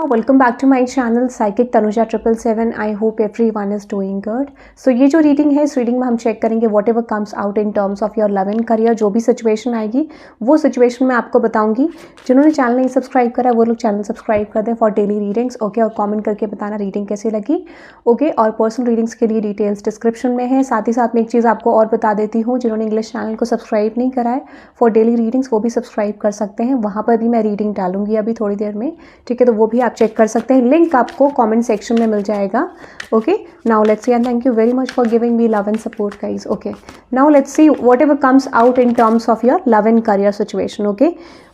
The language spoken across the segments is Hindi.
Welcome back to my channel psychic Tanuja 777। I hope everyone is doing good. So ये जो रीडिंग है, इस रीडिंग में हम चेक करेंगे what ever comes out in terms of your love and career. जो भी सिचुएशन आएगी वो सिचुएशन मैं आपको बताऊंगी। जिन्होंने चैनल नहीं सब्सक्राइब करा वो लोग चैनल सब्सक्राइब कर दें फॉर डेली रीडिंग्स। ओके, और कॉमेंट करके बताना रीडिंग कैसी लगी। ओके, और पर्सनल रीडिंग्स के लिए डिटेल्स डिस्क्रिप्शन में है। साथ ही साथ मैं एक चीज़ आपको और बता देती हूँ, जिन्होंने इंग्लिश चैनल को सब्सक्राइब नहीं करा है फॉर डेली रीडिंग्स वो भी सब्सक्राइब कर सकते हैं। वहाँ पर भी मैं रीडिंग डालूंगी अभी थोड़ी देर में, ठीक है, तो वो भी आप चेक कर सकते हैं। लिंक आपको कमेंट सेक्शन में मिल जाएगा। Okay, now let's see, and thank you very much for giving me love and support guys. Okay, now let's see whatever comes out in terms of your love and career situation. Okay,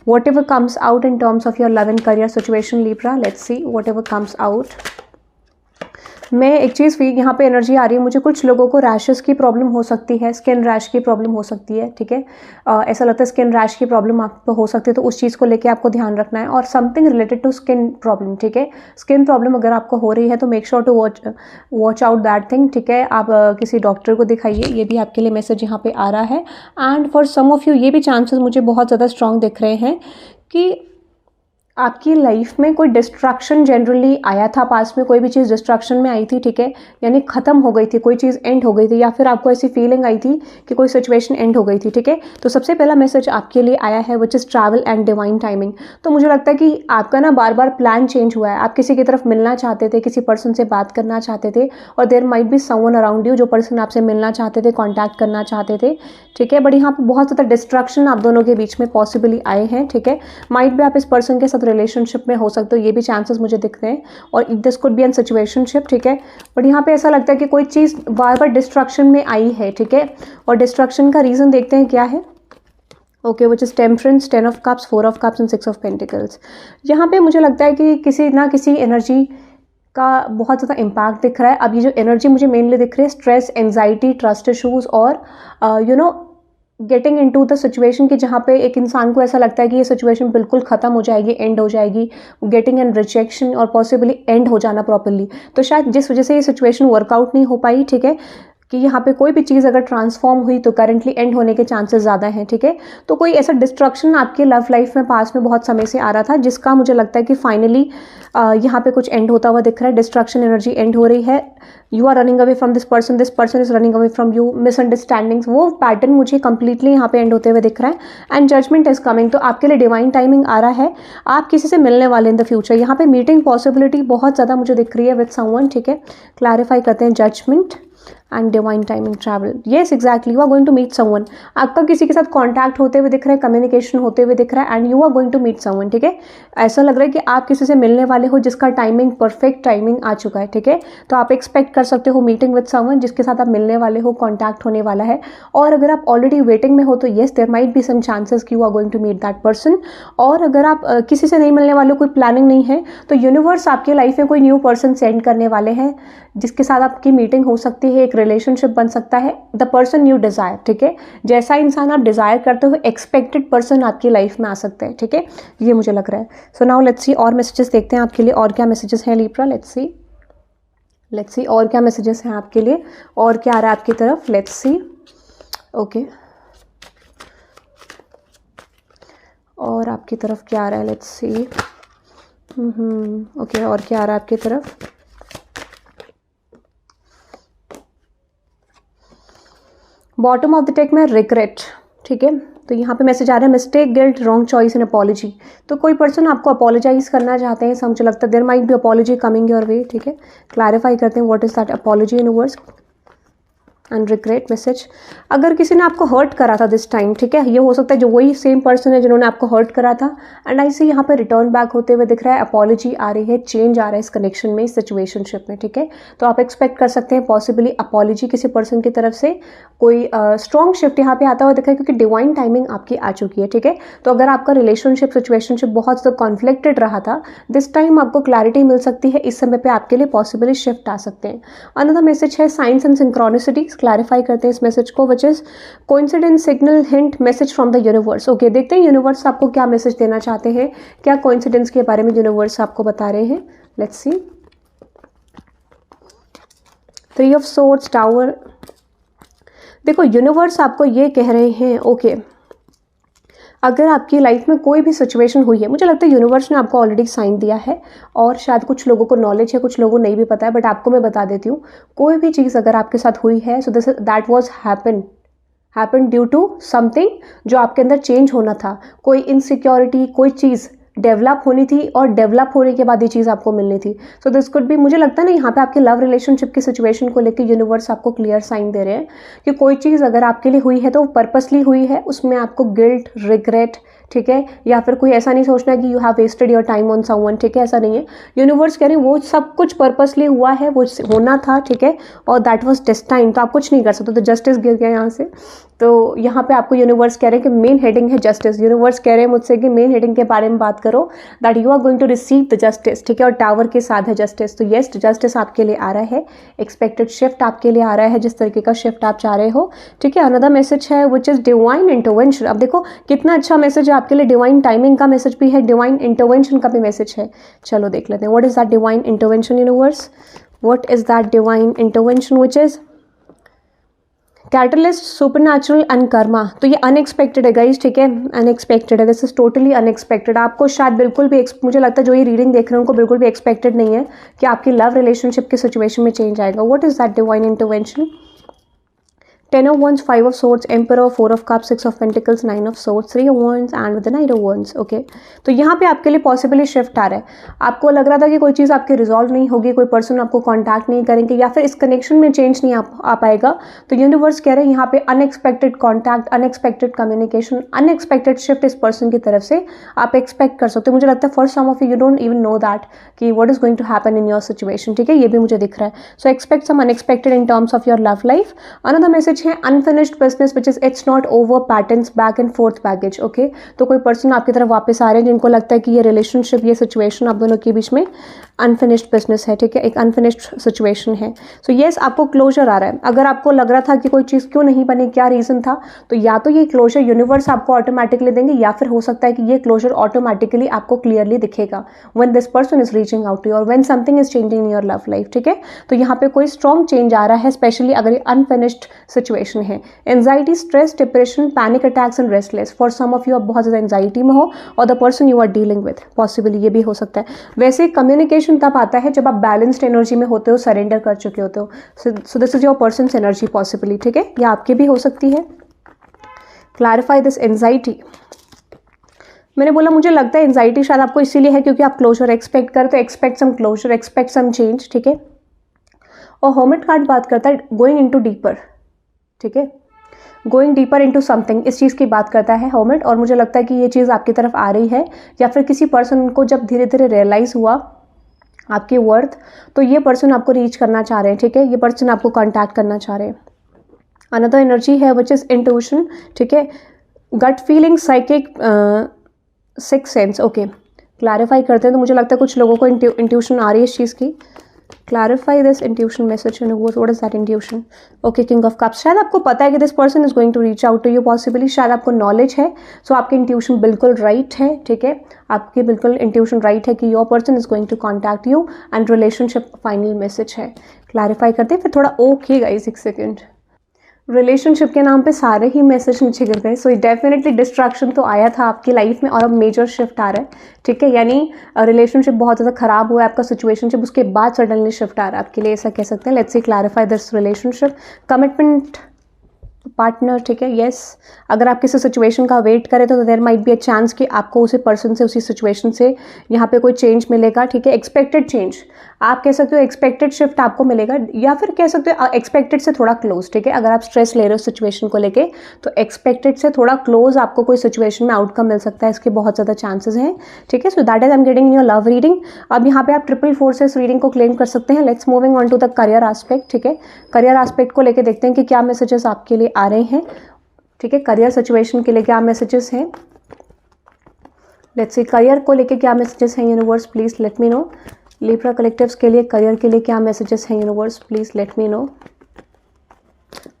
whatever comes out in terms of your love and career situation Libra, let's see whatever comes out. मैं एक चीज़ भी यहाँ पे एनर्जी आ रही है, मुझे कुछ लोगों को रैशेस की प्रॉब्लम हो सकती है, स्किन रैश की प्रॉब्लम हो सकती है, ठीक है। ऐसा लगता है स्किन रैश की प्रॉब्लम आपको हो सकती है, तो उस चीज़ को लेके आपको ध्यान रखना है। और something related to skin problem, ठीक है। स्किन प्रॉब्लम अगर आपको हो रही है तो make sure to watch out that thing, ठीक है। आप किसी डॉक्टर को दिखाइए, ये भी आपके लिए मैसेज यहाँ पे आ रहा है। And for some of you ये भी चांसेस मुझे बहुत ज़्यादा स्ट्रॉन्ग दिख रहे हैं कि आपकी लाइफ में कोई डिस्ट्रक्शन जनरली आया था, पास में कोई भी चीज़ डिस्ट्रक्शन में आई थी, ठीक है, यानी ख़त्म हो गई थी, कोई चीज़ एंड हो गई थी, या फिर आपको ऐसी फीलिंग आई थी कि कोई सिचुएशन एंड हो गई थी, ठीक है। तो सबसे पहला मैसेज आपके लिए आया है which is travel and divine timing. तो मुझे लगता है कि आपका ना बार बार प्लान चेंज हुआ है, आप किसी की तरफ मिलना चाहते थे, किसी पर्सन से बात करना चाहते थे, और there might be someone around you, जो पर्सन आपसे मिलना चाहते थे, कॉन्टैक्ट करना चाहते थे, ठीक है। बट यहाँ पर बहुत ज़्यादा डिस्ट्रक्शन आप दोनों के बीच में पॉसिबली आए हैं, ठीक है। माइट भी आप इस पर्सन के साथ रिलेशनशिप में हो सकते हो, ये भी चांसेस मुझे दिख रहे हैं, और this could be an situationship, ठीक है। बट यहाँ पे ऐसा लगता है कि कोई चीज़ बार बार डिस्ट्रक्शन में आई है, ठीक है। और डिस्ट्रक्शन का रीज़न देखते हैं क्या है। Okay, which is temperance, 10 of cups, 4 of cups and 6 of pentacles. यहाँ पे मुझे लगता है कि किसी ना किसी एनर्जी का बहुत ज़्यादा इम्पैक्ट दिख रहा है। अब ये जो एनर्जी मुझे मेनली दिख रही है, स्ट्रेस, एंजाइटी, ट्रस्ट इशूज़, और getting into the situation कि जहाँ पे एक इंसान को ऐसा लगता है कि ये सिचुएशन बिल्कुल ख़त्म हो जाएगी, एंड हो जाएगी, गेटिंग एन रिजेक्शन, और पॉसिबली एंड हो जाना प्रॉपरली। तो शायद जिस वजह से ये सिचुएशन वर्कआउट नहीं हो पाई, ठीक है, कि यहाँ पे कोई भी चीज़ अगर ट्रांसफॉर्म हुई तो करंटली एंड होने के चांसेस ज़्यादा हैं, ठीक है। तो कोई ऐसा डिस्ट्रक्शन आपके लव लाइफ में पास में बहुत समय से आ रहा था, जिसका मुझे लगता है कि फाइनली यहाँ पे कुछ एंड होता हुआ दिख रहा है। डिस्ट्रक्शन एनर्जी एंड हो रही है। You are running away from this person is running away from you. Misunderstandings, वो पैटर्न मुझे कंप्लीटली यहाँ पे एंड होते हुए दिख रहा है। एंड जजमेंट इज कमिंग, तो आपके लिए डिवाइन टाइमिंग आ रहा है। आप किसी से मिलने वाले इन द फ्यूचर, यहाँ पे मीटिंग पॉसिबिलिटी बहुत ज़्यादा मुझे दिख रही है विद समवन, ठीक है। क्लैरिफाई करते हैं, judgement and divine timing, travel. Yes exactly, you are going to meet someone. आपका किसी के साथ कॉन्टैक्ट होते हुए दिख रहा है, कम्युनिकेशन होते हुए दिख रहा है, and you are going to meet someone, ठीक है। ऐसा लग रहा है कि आप किसी से मिलने वाले हो जिसका टाइमिंग, परफेक्ट टाइमिंग आ चुका है, ठीक है। तो आप एक्सपेक्ट कर सकते हो मीटिंग विद समवन जिसके साथ आप मिलने वाले हो, कॉन्टैक्ट होने वाला है। और अगर आप ऑलरेडी वेटिंग में हो तो yes there might be some chances कि you are going to meet that person. और अगर आप किसी से नहीं मिलने वाले हो, कोई प्लानिंग नहीं है, तो यूनिवर्स आपके लाइफ में कोई न्यू पर्सन सेंड करने वाले हैं जिसके साथ आपकी मीटिंग हो सकती है, एक रिलेशनशिप बन सकता है। द पर्सन यू डिज़ायर, ठीक है, जैसा इंसान आप डिज़ायर करते हो एक्सपेक्टेड पर्सन आपकी लाइफ में आ सकते हैं, ठीक है, ये मुझे लग रहा है। सो नाउ लेट्स सी और मैसेजेस देखते हैं आपके लिए, और क्या मैसेजेस हैं लिब्रा। लेट्स सी और क्या मैसेजेस हैं आपके लिए, और क्या आ रहा है आपकी तरफ। Let's see. ओके, और आपकी तरफ क्या आ रहा है। Let's see. ओके, और क्या आ रहा है आपकी तरफ। बॉटम ऑफ द टेक में रिग्रेट, ठीक है। तो यहाँ पे मैसेज आ रहा है mistake, guilt, wrong choice and apology. तो कोई पर्सन आपको अपॉलोजाइज करना चाहते हैं, मुझे लगता है there might be apology coming your way, ठीक है। क्लैरिफाई करते हैं what is that apology universe and regret message. अगर किसी ने आपको हर्ट करा था दिस टाइम, ठीक है, ये हो सकता है जो वही सेम पर्सन है जिन्होंने आपको हर्ट करा था, एंड आई सी यहाँ पे रिटर्न बैक होते हुए दिख रहा है, अपॉलॉजी आ रही है, चेंज आ रहा है इस कनेक्शन में, इस सिचुएशनशिप में, ठीक है। तो आप एक्सपेक्ट कर सकते हैं पॉसिबली अपॉलॉजी किसी पर्सन की तरफ से, कोई स्ट्रॉन्ग शिफ्ट यहाँ पे आता हुआ दिख रहा है, क्योंकि डिवाइन टाइमिंग आपकी आ चुकी है, ठीक है। तो अगर आपका रिलेशनशिप, सिचुएशनशिप बहुत ज़्यादा कॉन्फ्लिक्टेड रहा था, दिस टाइम आपको क्लैरिटी मिल सकती है। इस समय पे आपके लिए पॉसिबली शिफ्ट आ सकते हैं। अनदर मैसेज है साइंस एंड सिंक्रोनिसिटीज। क्लैरिफाई करते हैं इस मैसेज को, which is coincidence, signal, hint, message from the universe. Okay, देखते हैं यूनिवर्स आपको क्या मैसेज देना चाहते हैं, क्या कोइंसिडेंस के बारे में यूनिवर्स आपको बता रहे हैं। Let's see. 3 of swords, tower. देखो यूनिवर्स आपको ये कह रहे हैं, ओके, अगर आपकी लाइफ में कोई भी सिचुएशन हुई है, मुझे लगता है यूनिवर्स ने आपको ऑलरेडी साइन दिया है और शायद कुछ लोगों को नॉलेज है, कुछ लोगों को नहीं भी पता है, बट आपको मैं बता देती हूँ। कोई भी चीज़ अगर आपके साथ हुई है, so this that was happen due to something जो आपके अंदर चेंज होना था। कोई इनसिक्योरिटी, कोई चीज़ डेवलप होनी थी और डेवलप होने के बाद ये चीज़ आपको मिलनी थी। सो दिस कुड बी, मुझे लगता है ना यहाँ पे आपके लव रिलेशनशिप की सिचुएशन को लेकर यूनिवर्स आपको क्लियर साइन दे रहे हैं कि कोई चीज़ अगर आपके लिए हुई है तो पर्पसली हुई है, उसमें आपको गिल्ट, रिग्रेट, ठीक है, या फिर कोई ऐसा नहीं सोचना कि you have wasted your time on someone, ठीक है, ऐसा नहीं है। यूनिवर्स कह रहे हैं वो सब कुछ पर्पसली हुआ है, वो होना था, ठीक है, और दैट वाज डेस्टाइन, तो आप कुछ नहीं कर सकते। तो जस्टिस गिर गया यहाँ से। तो यहाँ पे आपको यूनिवर्स कह रहे हैं कि मेन हेडिंग है जस्टिस। यूनिवर्स कह रहे हैं मुझसे कि मेन हेडिंग के बारे में बात करो, that you are going to receive the justice, ठीक है, और टावर के साथ है जस्टिस। तो येस, जस्टिस आपके लिए आ रहा है, एक्सपेक्टेड शिफ्ट आपके लिए आ रहा है, जिस तरीके का शिफ्ट आप चाह रहे हो, ठीक है। अनदर मैसेज है विच इज डिवाइन इंटरवेंशन। अब देखो कितना अच्छा मैसेज है आपके लिए, डिवाइन टाइमिंग का मैसेज भी है, डिवाइन इंटरवेंशन का भी मैसेज है। चलो देख लेते हैं, what is that divine intervention universe, what is that divine intervention which is catalyst, supernatural and Karma. तो ये अनएक्सपेक्टेड है गाइस, ठीक है, अनएक्सपेक्टेड है, दिस इज टोटली अनएक्सपेक्टेड। आपको शायद बिल्कुल भी मुझे लगता है जो ये रीडिंग देख रहे हैं उनको बिल्कुल भी एक्सपेक्टेड नहीं है कि आपकी लव रिलेशनशिप की सिचुएशन में चेंज आएगा। What is that divine intervention, 10 of Wands, 5 of Swords, Emperor, 4 of Cups, 6 of Pentacles, 9 of Swords, 3 of Wands and with the Knight of Wands, okay? तो यहाँ पे आपके लिए पॉसिबली शिफ्ट आ रहा है। आपको लग रहा था कि कोई चीज़ आपकी रिजॉल्व नहीं होगी, कोई पर्सन आपको कांटेक्ट नहीं करेंगे या फिर इस कनेक्शन में चेंज नहीं आ पाएगा। तो यूनिवर्स कह रहे हैं यहाँ पे unexpected contact, unexpected communication, unexpected shift इस पर्सन की तरफ से आप एक्सपेक्ट कर सकते हो। मुझे लगता है for some of you don't even know that कि what is going to happen in your situation, ठीक है, ये भी मुझे दिख रहा है। So expect some unexpected in terms of your love life. Another message है unfinished business which is it's not over, patterns, back and forth baggage, okay. तो कोई पर्सन आपकी तरफ वापस आ रहे हैं जिनको लगता है कि ये रिलेशनशिप, ये सिचुएशन आप दोनों के बीच में अनफिनिश्ड बिजनेस है, ठीक है, एक अनफिनिश्ड सिचुएशन है। सो येस, आपको क्लोजर आ रहा है। अगर आपको लग रहा था कि कोई चीज़ क्यों नहीं बनी, क्या रीज़न था, तो या तो ये क्लोजर यूनिवर्स आपको ऑटोमेटिकली देंगे या फिर हो सकता है कि ये क्लोजर ऑटोमेटिकली आपको क्लियरली दिखेगा when this person is reaching out to you और when something is changing in your love life, ठीक है। तो यहाँ पे कोई स्ट्रॉन्ग चेंज आ रहा है, स्पेशली अगर ये अनफिनिश्ड सिचुएशन है। Anxiety, stress, depression, panic attacks and restless, for some of you आप बहुत ज़्यादा एंजाइटी में हो और the person you are dealing with, possibly ये भी हो सकता है। वैसे कम्युनिकेशन तब आता है जब आप बैलेंस्ड एनर्जी में होते हो, सरेंडर कर चुके होते हो। So this is your persons energy possibly, ठीक है, या आपकी भी हो सकती है। Clarify this anxiety. मैंने बोला मुझे लगता है एंजाइटी शायद आपको इसीलिए है क्योंकि आप क्लोजर एक्सपेक्ट करते हो, expect some closure, expect some change, ठीक है। और हर्मिट कार्ड बात करता है गोइंग इनटू डीपर, ठीक है, गोइंग डीपर इनटू समथिंग, इस चीज़ की बात करता है हर्मिट। और मुझे लगता है कि ये चीज़ आपकी तरफ आ रही है या फिर किसी पर्सन को जब धीरे धीरे रियलाइज़ हुआ आपकी वर्थ, तो ये पर्सन आपको रीच करना चाह रहे हैं, ठीक है, ये पर्सन आपको कांटेक्ट करना चाह रहे हैं। अनदर एनर्जी है विच इज़ इंट्यूशन, ठीक है, gut feeling, psychic, six sense, okay. Clarify करते हैं तो मुझे लगता है कुछ लोगों को इंट्यूशन आ रही है इस चीज़ की। Clarify this intuition message, what is that intuition, okay. King of cups, शायद आपको पता है कि this person is going to reach out to you, possibly शायद आपको नॉलेज है। सो आपकी इंट्यूशन बिल्कुल राइट है, ठीक है, आपकी बिल्कुल इंट्यूशन राइट है कि your person is going to contact you and relationship final message है। क्लैरिफाई करते हैं फिर थोड़ा, ओके गाइस, एक सेकेंड, रिलेशनशिप के नाम पे सारे ही मैसेज नीचे गिर गए। सो डेफिनेटली डिस्ट्रैक्शन तो आया था आपकी लाइफ में और अब मेजर शिफ्ट आ रहा है, ठीक है, यानी रिलेशनशिप बहुत ज़्यादा खराब हुआ है आपका सिचुएशनशिप, उसके बाद सडनली शिफ्ट आ रहा है आपके लिए, ऐसा कह सकते हैं। Let's see clarify this relationship, commitment, partner, ठीक है, येस। अगर आप किसी सिचुएशन का वेट करें तो there might be a chance कि आपको उसी पर्सन से, उसी सिचुएशन से यहाँ पे कोई चेंज मिलेगा, ठीक है, एक्सपेक्टेड चेंज आप कह सकते हो, एक्सपेक्टेड शिफ्ट आपको मिलेगा या फिर कह सकते हो एक्सपेक्टेड से थोड़ा क्लोज, ठीक है। अगर आप स्ट्रेस ले रहे हो सिचुएशन को लेके तो एक्सपेक्टेड से थोड़ा क्लोज आपको कोई सिचुएशन में आउटकम मिल सकता है, इसके बहुत ज़्यादा चांसेस हैं, ठीक है। So that is I am getting in your love reading. अब यहाँ पे आप 444 से इस रीडिंग को क्लेम कर सकते हैं। Let's moving on to the career aspect, ठीक है, करियर एस्पेक्ट को लेके देखते हैं कि क्या मैसेजेस आपके लिए आ रहे हैं, ठीक है, करियर सिचुएशन के लिए क्या मैसेजेस हैं। लेट्स सी करियर को लेके क्या मैसेजेस हैं universe, please let me know. Libra collectives के लिए करियर के लिए क्या मैसेजेस हैं universe, please let me know.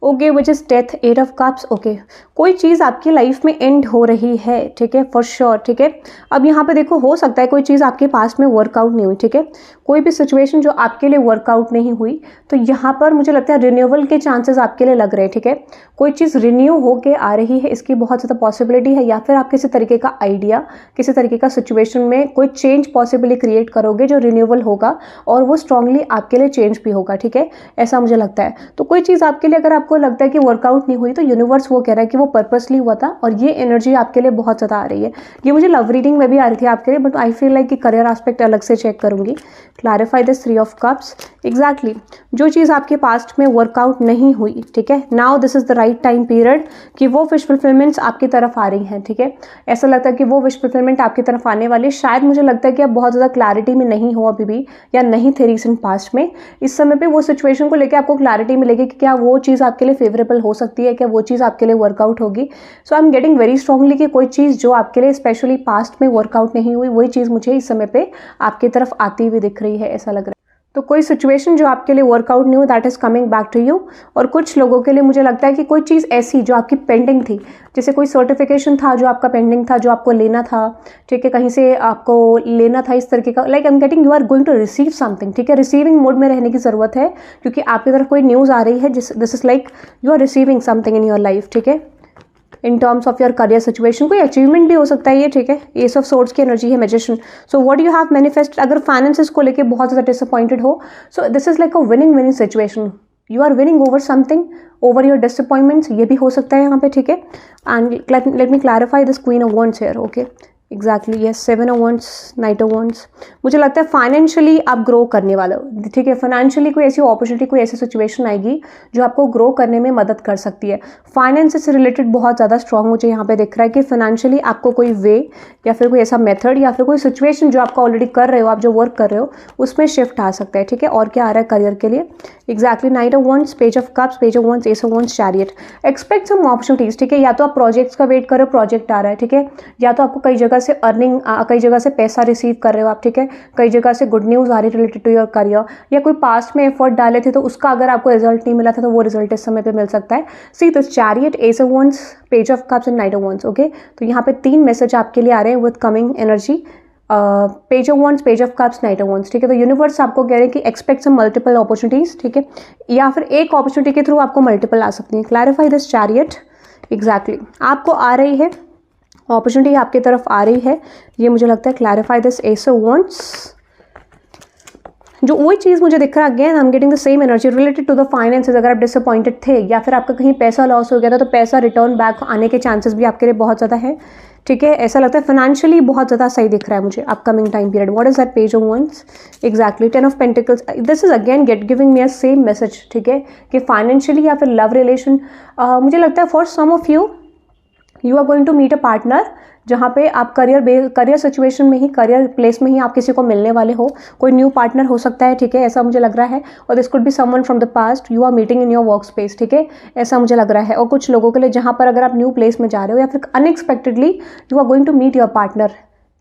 Okay, which is death, 8 of cups, okay. कोई चीज़ आपकी लाइफ में एंड हो रही है, ठीक है, फॉर श्योर, ठीक है। अब यहाँ पे देखो, हो सकता है कोई चीज़ आपके पास में वर्कआउट नहीं हुई, ठीक है, कोई भी सिचुएशन जो आपके लिए वर्कआउट नहीं हुई, तो यहाँ पर मुझे लगता है रिन्यूअल के चांसेस आपके लिए लग रहे हैं, ठीक है। कोई चीज़ रिन्यू होके आ रही है, इसकी बहुत ज़्यादा पॉसिबिलिटी है, या फिर आप किसी तरीके का आइडिया, किसी तरीके का सिचुएशन में कोई चेंज पॉसिबली क्रिएट करोगे जो रिन्यूअल होगा और वो स्ट्रांगली आपके लिए चेंज भी होगा, ठीक है, ऐसा मुझे लगता है। तो कोई चीज़ आपके लिए अगर आपको लगता है कि वर्कआउट नहीं हुई, तो यूनिवर्स वो कह रहा है कि वो पर्पसली हुआ था और ये एनर्जी आपके लिए बहुत ज़्यादा आ रही है। ये मुझे लव रीडिंग में भी आ रही थी आपके लिए, बट आई फील लाइक कि करियर एस्पेक्ट अलग से चेक करूंगी। Clarify this 3 of cups. Exactly जो चीज़ आपके पास्ट में वर्कआउट नहीं हुई, ठीक है, now this is the right time period कि वो विश फुलफिलमेंट्स आपकी तरफ आ रही हैं, ठीक है। ऐसा लगता है कि वो विश फुलफिलमेंट आपकी तरफ आने वाली। शायद मुझे लगता है कि आप बहुत ज़्यादा क्लैरिटी में नहीं हो अभी भी, या नहीं थे रिसेंट पास्ट में। इस समय पे वो सिचुएशन को लेकर आपको क्लैरिटी मिलेगी कि क्या वो चीज़ आपके लिए फेवरेबल हो सकती है, क्या वो चीज़ आपके लिए वर्कआउट होगी। So I am getting very strongly कि कोई चीज़ जो आपके लिए स्पेशली पास्ट में वर्कआउट नहीं हुई, वही चीज़ मुझे इस समय पे आपकी तरफ आती हुई दिख रही है, ऐसा लग रहा है। तो कोई सिचुएशन जो आपके लिए वर्कआउट नहीं हुई, that is coming back to you. और कुछ लोगों के लिए मुझे लगता है कि कोई चीज़ ऐसी जो आपकी पेंडिंग थी, जैसे कोई सर्टिफिकेशन था जो आपका पेंडिंग था, जो आपको लेना था, ठीक है, कहीं से आपको लेना था, इस तरीके का, like I am getting you are going to receive something, ठीक है। रिसीविंग मोड में रहने की जरूरत है, क्योंकि आपकी तरफ कोई न्यूज़ आ रही है, this is like you are receiving something in your life, ठीक है। In terms of your career situation कोई अचीवमेंट भी हो सकता है ये, ठीक है। एस ऑफ सोर्ड्स की एनर्जी है, magician. So what you have manifest, अगर फाइनेंसेस को लेके बहुत ज़्यादा डिसअपॉइंटेड हो, so this is like a winning situation. You are winning over something, over your disappointments, ये भी हो सकता है यहाँ पे, ठीक है। And let me clarify this queen of wands here, okay. Exactly yes, 7 of wands, night of wands. मुझे लगता है फाइनेंशियली आप ग्रो करने वाले हो, ठीक है। फाइनेंशियली कोई ऐसी अपॉर्चुनिटी, कोई ऐसी सिचुएशन आएगी जो आपको ग्रो करने में मदद कर सकती है। फाइनेंस से रिलेटेड बहुत ज़्यादा स्ट्रांग मुझे यहाँ पे दिख रहा है कि फाइनेंशियली आपको कोई वे या फिर कोई ऐसा मेथड या फिर कोई सिचुएशन जो आपका ऑलरेडी कर रहे हो, आप जो वर्क कर रहे हो, उसमें शिफ्ट आ सकता है, ठीक है। और क्या आ रहा है करियर के लिए, exactly knight of wands, page of cups, page of wands, ace of wands, chariot. Expect some opportunities, ठीक है। या तो आप प्रोजेक्ट्स का वेट कर रहे हो, प्रोजेक्ट आ रहा है, ठीक है। या तो आपको कई जगह से अर्निंग, कई जगह से पैसा रिसीव कर रहे हो आप, ठीक है। कई जगह से गुड न्यूज़ आ रही रिलेटेड टू योर करियर, या कोई पास्ट में एफर्ट डाले थे तो उसका अगर आपको रिजल्ट नहीं मिला था तो वो रिजल्ट इस समय पे मिल सकता है। See this chariot, S of wands, page of cups and night of wands, okay. तो यहाँ पे 3 मैसेज आपके लिए आ रहे हैं with coming energy, page of wands, page of cups, night of wands, ठीक है। तो यूनिवर्स आपको कह रहे हैं कि एक्सपेक्ट सम मल्टीपल अपॉर्चुनिटीज, ठीक है, या फिर एक अपॉर्चुनिटी के थ्रू आपको मल्टीपल आ सकती है। Clarify this chariot. एग्जैक्टली आपको आ रही है अपॉर्चुनिटी, आपकी तरफ आ रही है, ये मुझे लगता है। Clarify this ace of wands. जो वही चीज़ मुझे दिख रहा है, again I am getting the same energy related to the finances. अगर आप डिसअपॉइंटेड थे या फिर आपका कहीं पैसा लॉस हो गया था, तो पैसा रिटर्न बैक आने के चांसेस भी आपके लिए बहुत ज़्यादा है, ठीक है। ऐसा लगता है फाइनेंशियली बहुत ज़्यादा सही दिख रहा है मुझे upcoming time period. What is that, page of wands, exactly 10 of pentacles. This is again giving me a same message, ठीक है, कि फाइनेंशियली या फिर लव रिलेशन, मुझे लगता है for some of you are going to meet a partner, जहाँ पे आप करियर सिचुएशन में ही, करियर प्लेस में ही आप किसी को मिलने वाले हो। कोई न्यू पार्टनर हो सकता है, ठीक है, ऐसा मुझे लग रहा है। और this could be someone from the past you are meeting in your work space, ठीक है, ऐसा मुझे लग रहा है। और कुछ लोगों के लिए जहाँ पर अगर आप न्यू प्लेस में जा रहे हो या फिर unexpectedly you are going to meet your partner,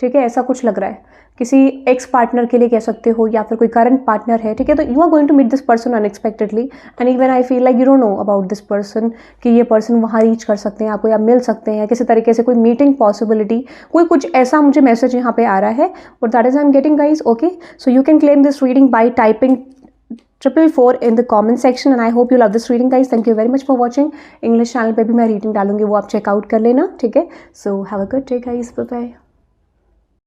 ठीक है, ऐसा कुछ लग रहा है। किसी एक्स पार्टनर के लिए कह सकते हो, या फिर कोई करंट पार्टनर है, ठीक है। तो you are going to meet this person unexpectedly, and even I feel like you don't know about this person, कि ये पर्सन वहाँ रीच कर सकते हैं आपको या मिल सकते हैं, किसी तरीके से कोई मीटिंग पॉसिबिलिटी, कोई कुछ ऐसा मुझे मैसेज यहाँ पे आ रहा है। But that is I am getting guys, okay. So you can claim this reading by typing 444 in the comment section, and I hope you love this reading guys. Thank you very much for watching. English channel पे भी मैं रीडिंग डालूंगी, वो आप चेकआउट कर लेना, ठीक है। So have a good day guys, bye bye.